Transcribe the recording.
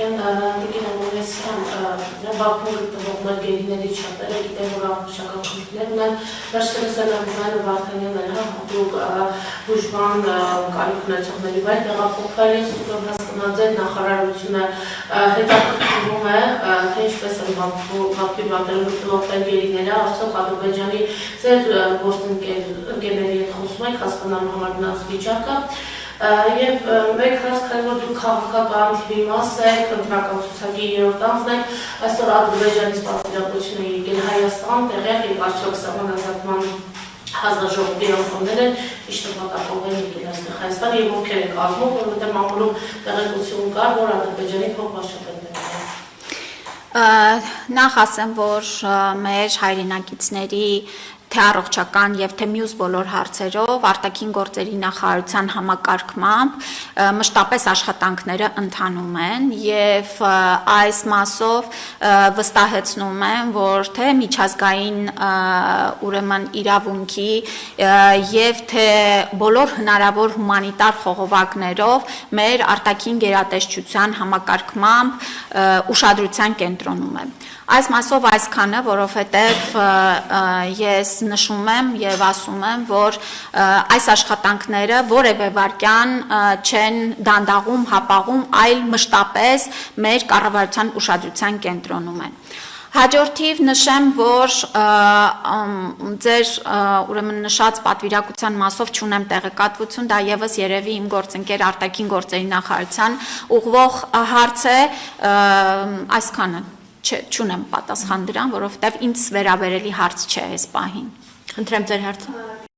Ալեքյան Տիկին Ամոնեսյան Բաքվում գտնվող մեր գերիներից շատերը գիտեն, որ առողջական խնդիրներ ունեն, վերջերս էլ Ամոնյանը Վարդանյանն էլ հատուկ բուժման կարիք ունեցողների վայր տեղափոխվել են, Սուրբ Հասկանաձեն նախարարությունը հետաքրքրվում է, թե ինչպես են Բաքվի պատերում գտնվող մեր գերիները, արդյոք Ադրբեջանի ձեր գործընկերների հետ խոսում եք հասկանալու համար նրանց վիճակը Եվ մեկ հասկանում որ դուք քաղաքական թիմի մաս եք, ընտրական ցուցակի 3-րդ անձն եք, այսօր Ադրբեջանից պատվիրակություն է եկել Հայաստան, տեղյակ եք արդյոք սահմանազատման հանձնաժողովի անդամները ճիշտ նպատակով են եկել այստեղ Հայաստան եւ ովքեր են կազմում, որովհետեւ մամուլում տեղեկություն կար, որ Ադրբեջանի փոխվարչապետն է։ Նախ ասեմ, որ մեր հայրենակիցների թե առողջական եւ թե մյուս բոլոր հարցերով արտաքին գործերի նախարարության համակարգմամբ մշտապես աշխատանքները ընթանում են եւ այս մասով վստահեցնում եմ, որ թե միջազգային ուրեմն իրավունքի եւ թե բոլոր հնարավոր հումանիտար խողովակներով մեր արտաքին գերատեսչության համակարգմամբ ուշադրության կենտրոնում է։ Այս մասով այսքանը, որովհետև ես նշում եմ եւ ասում եմ, որ այս աշխատանքները որևէ վարքյան չեն դանդաղում, հապաղում, այլ մշտապես մեր կառավարության ուշադրության կենտրոնում են։ Հաջորդիվ նշեմ, որ ձեր ուրեմն նշած պատվիրակության մասով չունեմ տեղեկատվություն, դա եւս երևի իմ գործընկեր արտաքին գործերի նախարարության ուղղվող հարց է, այսքանը չունեմ պատասխան դրան, որովհետև ինձ վերաբերելի հարց չէ այս պահին։ Խնդրեմ ձեր հարցը։